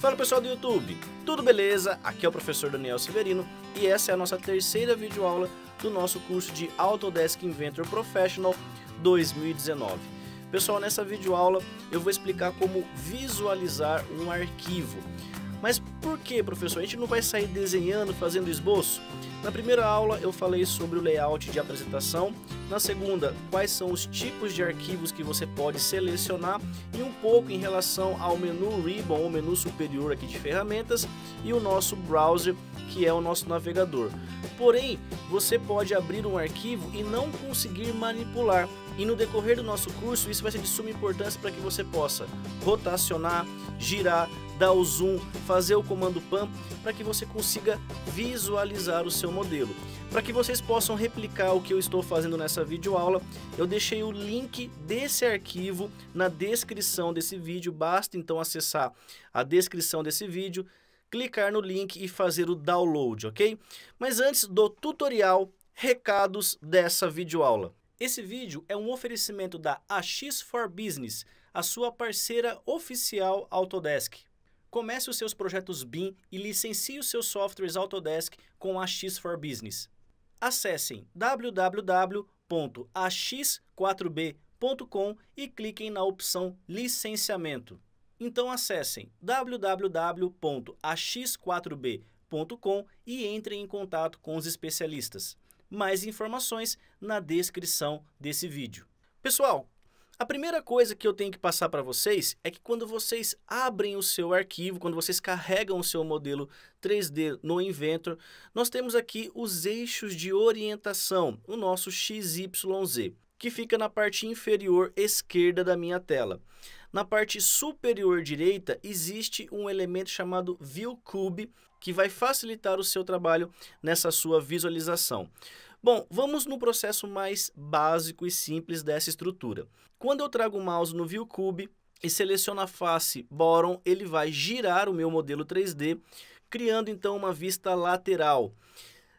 Fala pessoal do YouTube, tudo beleza? Aqui é o professor Daniel Severino e essa é a nossa terceira videoaula do nosso curso de Autodesk Inventor Professional 2019. Pessoal, nessa videoaula eu vou explicar como visualizar um arquivo. Mas por que, professor? A gente não vai sair desenhando, fazendo esboço? Na primeira aula eu falei sobre o layout de apresentação, na segunda, quais são os tipos de arquivos que você pode selecionar e um pouco em relação ao menu Ribbon, ou menu superior aqui de ferramentas, e o nosso browser, que é o nosso navegador. Porém, você pode abrir um arquivo e não conseguir manipular. E no decorrer do nosso curso, isso vai ser de suma importância para que você possa rotacionar, girar, dar o zoom, fazer o comando PAN, para que você consiga visualizar o seu modelo. Para que vocês possam replicar o que eu estou fazendo nessa videoaula, eu deixei o link desse arquivo na descrição desse vídeo. Basta então acessar a descrição desse vídeo, clicar no link e fazer o download, ok? Mas antes do tutorial, recados dessa videoaula. Esse vídeo é um oferecimento da AX4Business, a sua parceira oficial Autodesk. Comece os seus projetos BIM e licencie os seus softwares Autodesk com a AX4Business. Acessem www.ax4b.com e cliquem na opção Licenciamento. Então acessem www.ax4b.com e entrem em contato com os especialistas. Mais informações na descrição desse vídeo. Pessoal, a primeira coisa que eu tenho que passar para vocês é que quando vocês abrem o seu arquivo, quando vocês carregam o seu modelo 3D no Inventor, nós temos aqui os eixos de orientação, o nosso XYZ, que fica na parte inferior esquerda da minha tela. Na parte superior direita existe um elemento chamado View Cube, que vai facilitar o seu trabalho nessa sua visualização. Bom, vamos no processo mais básico e simples dessa estrutura. Quando eu trago o mouse no View Cube e seleciono a face Bottom, ele vai girar o meu modelo 3D, criando então uma vista lateral.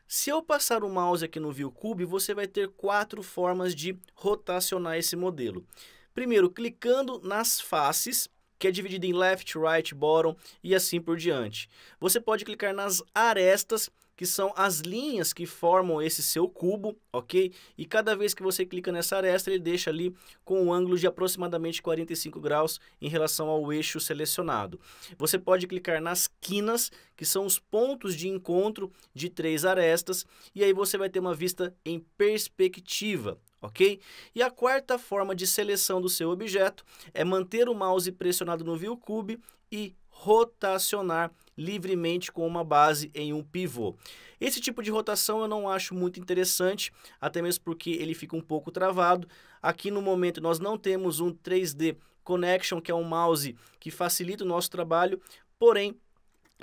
Se eu passar o mouse aqui no View Cube, você vai ter 4 formas de rotacionar esse modelo. Primeiro, clicando nas faces, que é dividida em left, right, bottom e assim por diante. Você pode clicar nas arestas, que são as linhas que formam esse seu cubo, ok? E cada vez que você clica nessa aresta, ele deixa ali com um ângulo de aproximadamente 45 graus em relação ao eixo selecionado. Você pode clicar nas quinas, que são os pontos de encontro de 3 arestas, e aí você vai ter uma vista em perspectiva, ok? E a quarta forma de seleção do seu objeto é manter o mouse pressionado no View Cube e rotacionar livremente com uma base em um pivô. Esse tipo de rotação eu não acho muito interessante, até mesmo porque ele fica um pouco travado. Aqui no momento nós não temos um 3D Connection, que é um mouse que facilita o nosso trabalho, porém,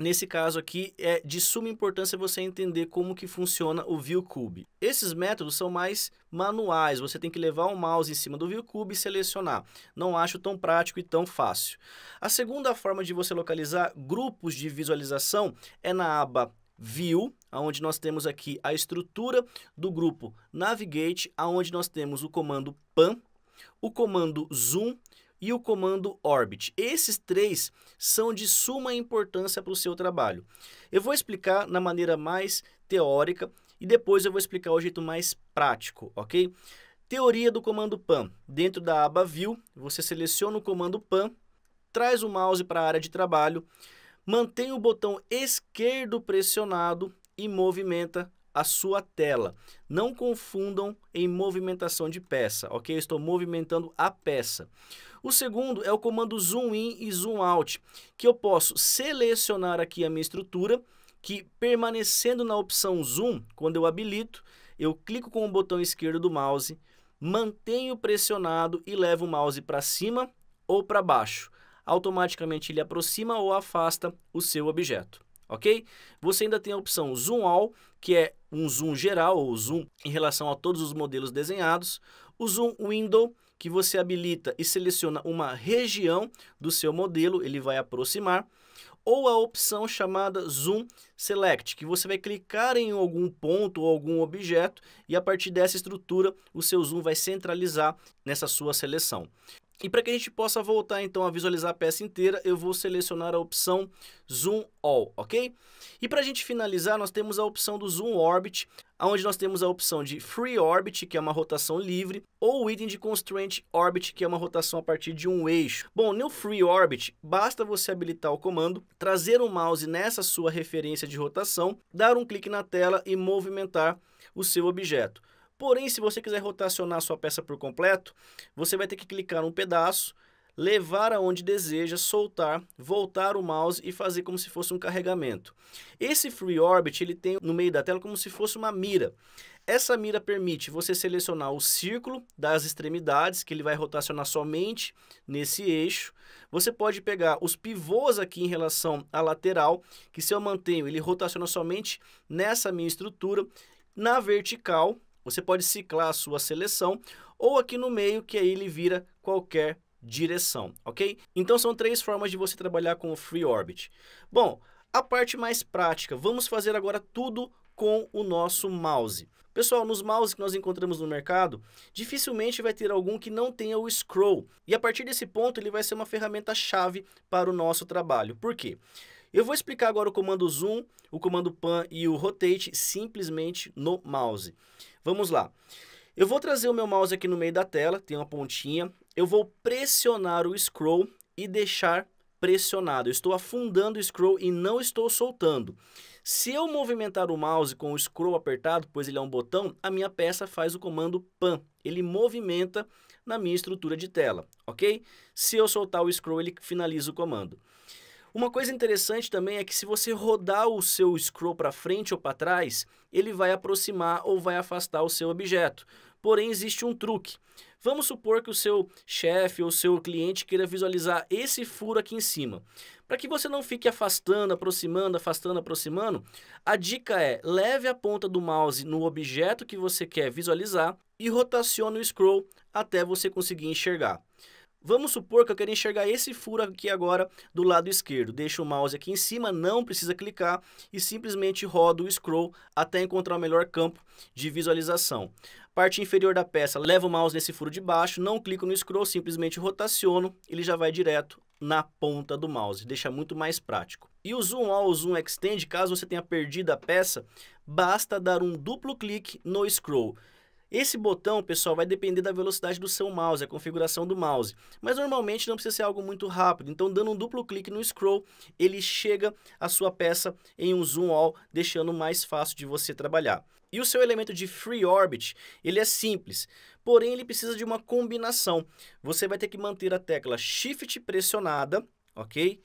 nesse caso aqui é de suma importância você entender como que funciona o View Cube. Esses métodos são mais manuais, você tem que levar o mouse em cima do View Cube e selecionar. Não acho tão prático e tão fácil. A segunda forma de você localizar grupos de visualização é na aba View, onde nós temos aqui a estrutura do grupo Navigate, onde nós temos o comando PAN, o comando Zoom e o comando Orbit. Esses 3 são de suma importância para o seu trabalho. Eu vou explicar na maneira mais teórica e depois eu vou explicar o jeito mais prático, ok? Teoria do comando PAN. Dentro da aba View, você seleciona o comando PAN, traz o mouse para a área de trabalho, mantém o botão esquerdo pressionado e movimenta a sua tela. Não confundam em movimentação de peça, ok? Eu estou movimentando a peça. O segundo é o comando Zoom In e Zoom Out, que eu posso selecionar aqui a minha estrutura, que permanecendo na opção Zoom, quando eu habilito, eu clico com o botão esquerdo do mouse, mantenho pressionado e levo o mouse para cima ou para baixo. Automaticamente ele aproxima ou afasta o seu objeto. Ok? Você ainda tem a opção Zoom All, que é um zoom geral, ou zoom em relação a todos os modelos desenhados. O Zoom Window, que você habilita e seleciona uma região do seu modelo, ele vai aproximar. Ou a opção chamada Zoom Select, que você vai clicar em algum ponto ou algum objeto e a partir dessa estrutura o seu zoom vai centralizar nessa sua seleção. E para que a gente possa voltar então a visualizar a peça inteira, eu vou selecionar a opção Zoom All, ok? E para a gente finalizar, nós temos a opção do Zoom Orbit, onde nós temos a opção de Free Orbit, que é uma rotação livre, ou Within de Constraint Orbit, que é uma rotação a partir de um eixo. Bom, no Free Orbit, basta você habilitar o comando, trazer o mouse nessa sua referência de rotação, dar um clique na tela e movimentar o seu objeto. Porém, se você quiser rotacionar a sua peça por completo, você vai ter que clicar num pedaço, levar aonde deseja, soltar, voltar o mouse e fazer como se fosse um carregamento. Esse Free Orbit, ele tem no meio da tela como se fosse uma mira. Essa mira permite você selecionar o círculo das extremidades, que ele vai rotacionar somente nesse eixo. Você pode pegar os pivôs aqui em relação à lateral, que se eu mantenho, ele rotaciona somente nessa minha estrutura. Na vertical, você pode ciclar a sua seleção, ou aqui no meio, que aí ele vira qualquer direção, ok? Então são 3 formas de você trabalhar com o Free Orbit. Bom, a parte mais prática, vamos fazer agora tudo com o nosso mouse. Pessoal, nos mouses que nós encontramos no mercado, dificilmente vai ter algum que não tenha o scroll. E a partir desse ponto, ele vai ser uma ferramenta-chave para o nosso trabalho. Por quê? Eu vou explicar agora o comando Zoom, o comando Pan e o Rotate simplesmente no mouse. Vamos lá. Eu vou trazer o meu mouse aqui no meio da tela, tem uma pontinha. Eu vou pressionar o scroll e deixar pressionado. Eu estou afundando o scroll e não estou soltando. Se eu movimentar o mouse com o scroll apertado, pois ele é um botão, a minha peça faz o comando Pan. Ele movimenta na minha estrutura de tela, ok? Se eu soltar o scroll, ele finaliza o comando. Uma coisa interessante também é que se você rodar o seu scroll para frente ou para trás, ele vai aproximar ou vai afastar o seu objeto. Porém, existe um truque. Vamos supor que o seu chefe ou o seu cliente queira visualizar esse furo aqui em cima. Para que você não fique afastando, aproximando, a dica é: leve a ponta do mouse no objeto que você quer visualizar e rotacione o scroll até você conseguir enxergar. Vamos supor que eu quero enxergar esse furo aqui agora do lado esquerdo. Deixo o mouse aqui em cima, não precisa clicar e simplesmente rodo o scroll até encontrar o melhor campo de visualização. Parte inferior da peça, levo o mouse nesse furo de baixo, não clico no scroll, simplesmente rotaciono, ele já vai direto na ponta do mouse, deixa muito mais prático. E o Zoom All, o Zoom Extend, caso você tenha perdido a peça, basta dar um duplo clique no scroll. Esse botão, pessoal, vai depender da velocidade do seu mouse, a configuração do mouse. Mas normalmente não precisa ser algo muito rápido. Então, dando um duplo clique no scroll, ele chega a sua peça em um zoom all, deixando mais fácil de você trabalhar. E o seu elemento de Free Orbit, ele é simples, porém ele precisa de uma combinação. Você vai ter que manter a tecla Shift pressionada, ok?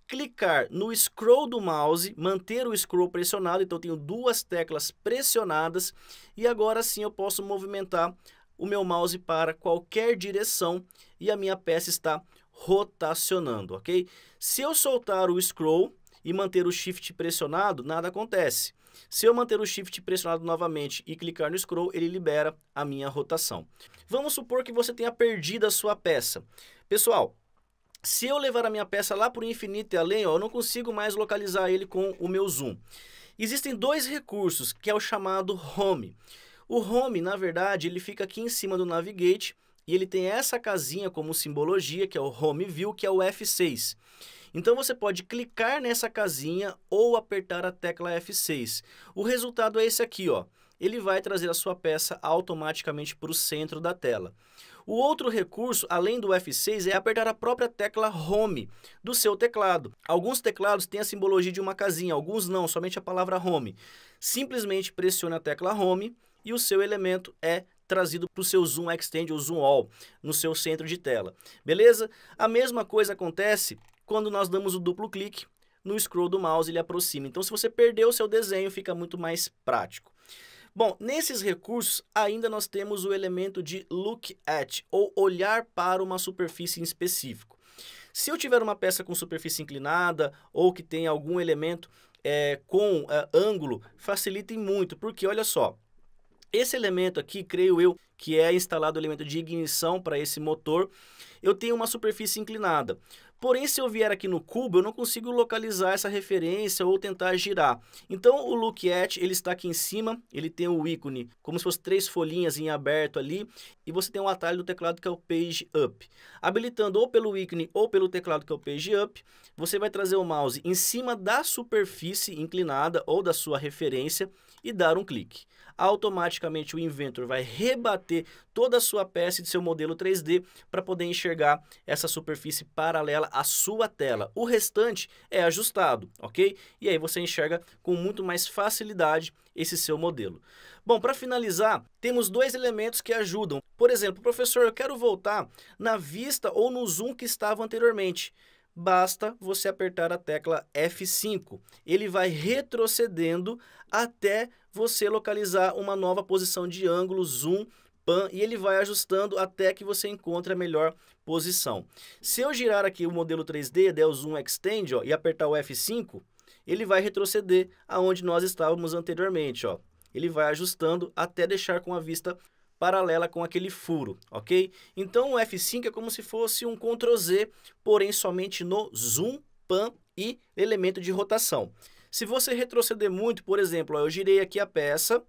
Clicar no scroll do mouse, manter o scroll pressionado, então eu tenho 2 teclas pressionadas e agora sim eu posso movimentar o meu mouse para qualquer direção e a minha peça está rotacionando, ok? Se eu soltar o scroll e manter o Shift pressionado, nada acontece. Se eu manter o Shift pressionado novamente e clicar no scroll, ele libera a minha rotação. Vamos supor que você tenha perdido a sua peça. Pessoal, se eu levar a minha peça lá para o infinito e além, eu não consigo mais localizar ele com o meu zoom. Existem 2 recursos, que é o chamado Home. O Home, na verdade, ele fica aqui em cima do Navigate e ele tem essa casinha como simbologia, que é o Home View, que é o F6. Então você pode clicar nessa casinha ou apertar a tecla F6. O resultado é esse aqui, ó. Ele vai trazer a sua peça automaticamente para o centro da tela. O outro recurso, além do F6, é apertar a própria tecla Home do seu teclado. Alguns teclados têm a simbologia de uma casinha, alguns não, somente a palavra Home. Simplesmente pressione a tecla Home e o seu elemento é trazido para o seu Zoom Extend ou Zoom All no seu centro de tela. Beleza? A mesma coisa acontece quando nós damos o duplo clique no scroll do mouse, ele aproxima. Então, se você perdeu o seu desenho, fica muito mais prático. Bom, nesses recursos, ainda nós temos o elemento de Look At, ou olhar para uma superfície em específico. Se eu tiver uma peça com superfície inclinada, ou que tem algum elemento com ângulo, facilitem muito, porque olha só, esse elemento aqui, creio eu, que é instalado o elemento de ignição para esse motor, eu tenho uma superfície inclinada. Porém, se eu vier aqui no cubo, eu não consigo localizar essa referência ou tentar girar. Então, o Look At, ele está aqui em cima, ele tem o ícone como se fosse 3 folhinhas em aberto ali. e você tem um atalho do teclado que é o Page Up. Habilitando ou pelo ícone ou pelo teclado que é o Page Up, você vai trazer o mouse em cima da superfície inclinada ou da sua referência e dar um clique. Automaticamente o Inventor vai rebater toda a sua peça de seu modelo 3D para poder enxergar essa superfície paralela à sua tela. O restante é ajustado, ok? E aí você enxerga com muito mais facilidade esse seu modelo. Bom, para finalizar, temos dois elementos que ajudam. Por exemplo, professor, eu quero voltar na vista ou no zoom que estava anteriormente. Basta você apertar a tecla F5. Ele vai retrocedendo até você localizar uma nova posição de ângulo, zoom, pan, e ele vai ajustando até que você encontre a melhor posição. Se eu girar aqui o modelo 3D, der o Zoom Extend, ó, e apertar o F5, ele vai retroceder aonde nós estávamos anteriormente, ó. Ele vai ajustando até deixar com a vista paralela com aquele furo, ok? Então o F5 é como se fosse um Ctrl Z, porém somente no zoom, pan e elemento de rotação. Se você retroceder muito, por exemplo, ó, eu girei aqui a peça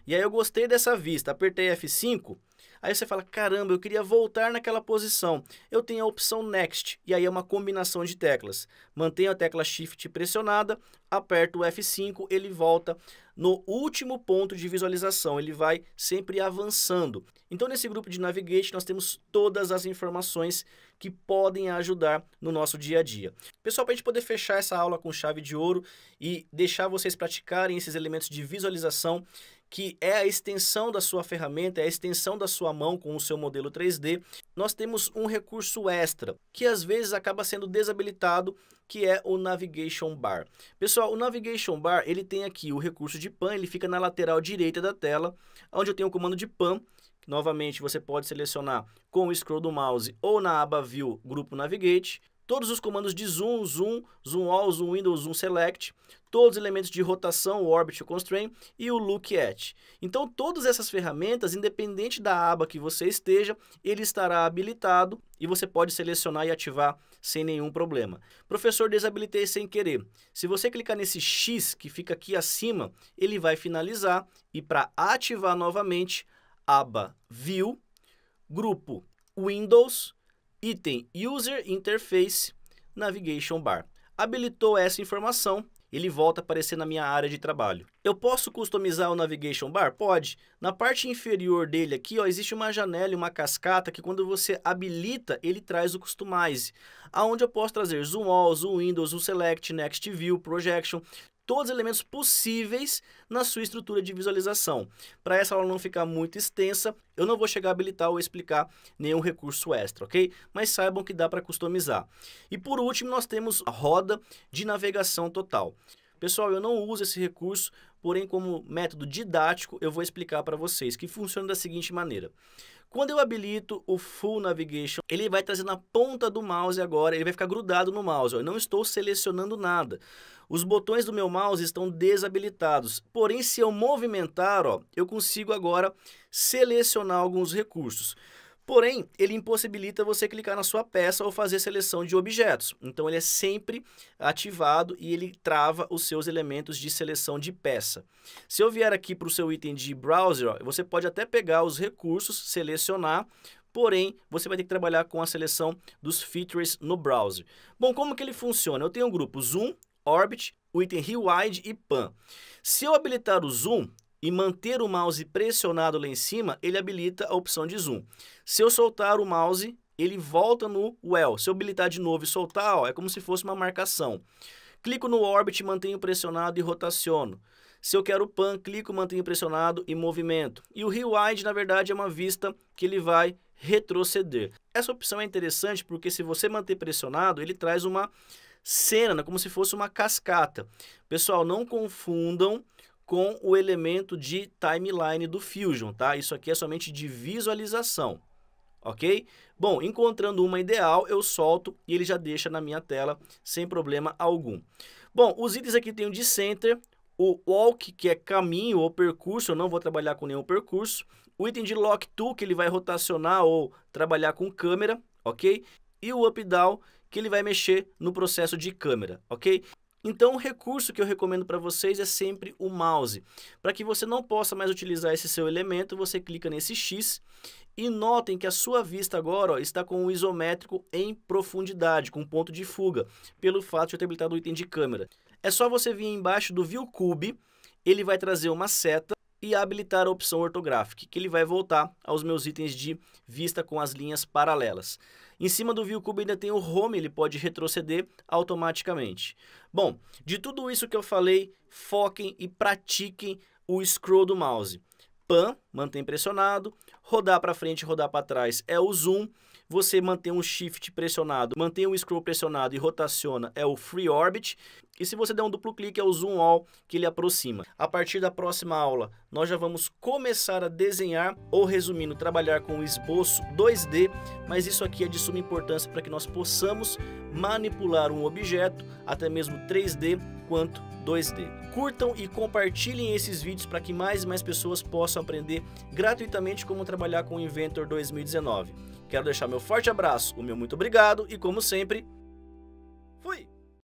e aí eu gostei dessa vista, apertei F5, aí você fala, caramba, eu queria voltar naquela posição. Eu tenho a opção Next, e aí é uma combinação de teclas. Mantenho a tecla Shift pressionada, aperto o F5, ele volta no último ponto de visualização, ele vai sempre avançando. Então nesse grupo de Navigate nós temos todas as informações que podem ajudar no nosso dia a dia. Pessoal, para a gente poder fechar essa aula com chave de ouro e deixar vocês praticarem esses elementos de visualização, que é a extensão da sua ferramenta, é a extensão da sua mão com o seu modelo 3D, nós temos um recurso extra, que às vezes acaba sendo desabilitado, que é o Navigation Bar. Pessoal, o Navigation Bar, ele tem aqui o recurso de pan, ele fica na lateral direita da tela, onde eu tenho o comando de pan. Novamente, você pode selecionar com o scroll do mouse ou na aba View, Grupo Navigate. Todos os comandos de zoom, zoom, zoom all, zoom window, zoom select, todos os elementos de rotação, o orbit, o constrain e o look at. Então, todas essas ferramentas, independente da aba que você esteja, ele estará habilitado e você pode selecionar e ativar sem nenhum problema. Professor, desabilitei sem querer. Se você clicar nesse X que fica aqui acima, ele vai finalizar e para ativar novamente, aba View, grupo Windows, item User Interface, Navigation Bar. Habilitou essa informação, ele volta a aparecer na minha área de trabalho. Eu posso customizar o Navigation Bar? Pode. Na parte inferior dele aqui, ó, existe uma janela e uma cascata que quando você habilita, ele traz o Customize, aonde eu posso trazer Zoom All, Zoom Windows, Zoom Select, Next View, Projection, todos os elementos possíveis na sua estrutura de visualização. Para essa aula não ficar muito extensa, eu não vou chegar a habilitar ou explicar nenhum recurso extra, ok? Mas saibam que dá para customizar. E por último, nós temos a roda de navegação total. Pessoal, eu não uso esse recurso, porém como método didático, eu vou explicar para vocês, que funciona da seguinte maneira. Quando eu habilito o Full Navigation, ele vai trazer na ponta do mouse agora, ele vai ficar grudado no mouse, ó. Eu não estou selecionando nada. Os botões do meu mouse estão desabilitados, porém se eu movimentar, ó, eu consigo agora selecionar alguns recursos. Porém, ele impossibilita você clicar na sua peça ou fazer seleção de objetos. Então, ele é sempre ativado e ele trava os seus elementos de seleção de peça. Se eu vier aqui para o seu item de browser, ó, você pode até pegar os recursos, selecionar, porém, você vai ter que trabalhar com a seleção dos features no browser. Bom, como que ele funciona? Eu tenho um grupo Zoom, Orbit, o item Rewide e Pan. Se eu habilitar o Zoom e manter o mouse pressionado lá em cima, ele habilita a opção de zoom. Se eu soltar o mouse, ele volta no Well. Se eu habilitar de novo e soltar, ó, é como se fosse uma marcação. Clico no Orbit, mantenho pressionado e rotaciono. Se eu quero Pan, clico, mantenho pressionado e movimento. E o Rewind, na verdade, é uma vista que ele vai retroceder. Essa opção é interessante porque se você manter pressionado, ele traz uma cena, como se fosse uma cascata. Pessoal, não confundam com o elemento de timeline do Fusion, tá? Isso aqui é somente de visualização, ok? Bom, encontrando uma ideal, eu solto e ele já deixa na minha tela sem problema algum. Bom, os itens aqui tem o de Center, o Walk, que é caminho ou percurso, eu não vou trabalhar com nenhum percurso, o item de Lock Tool, que ele vai rotacionar ou trabalhar com câmera, ok? E o Up Down, que ele vai mexer no processo de câmera, ok? Então, o recurso que eu recomendo para vocês é sempre o mouse. Para que você não possa mais utilizar esse seu elemento, você clica nesse X e notem que a sua vista agora está com o isométrico em profundidade, com ponto de fuga, pelo fato de eu ter habilitado o item de câmera. É só você vir embaixo do View Cube, ele vai trazer uma seta e habilitar a opção Orthographic, que ele vai voltar aos meus itens de vista com as linhas paralelas. Em cima do View Cube ainda tem o Home, ele pode retroceder automaticamente. Bom, de tudo isso que eu falei, foquem e pratiquem o scroll do mouse. Pan, mantém pressionado, rodar para frente, rodar para trás é o zoom, você mantém um shift pressionado, mantém o scroll pressionado e rotaciona é o free orbit, e se você der um duplo clique é o zoom all, que ele aproxima. A partir da próxima aula, nós já vamos começar a desenhar, ou resumindo, trabalhar com o esboço 2D, mas isso aqui é de suma importância para que nós possamos manipular um objeto, até mesmo 3D quanto 2D. Curtam e compartilhem esses vídeos para que mais e mais pessoas possam aprender gratuitamente como trabalhar com o Inventor 2019. Quero deixar meu forte abraço, o meu muito obrigado e, como sempre,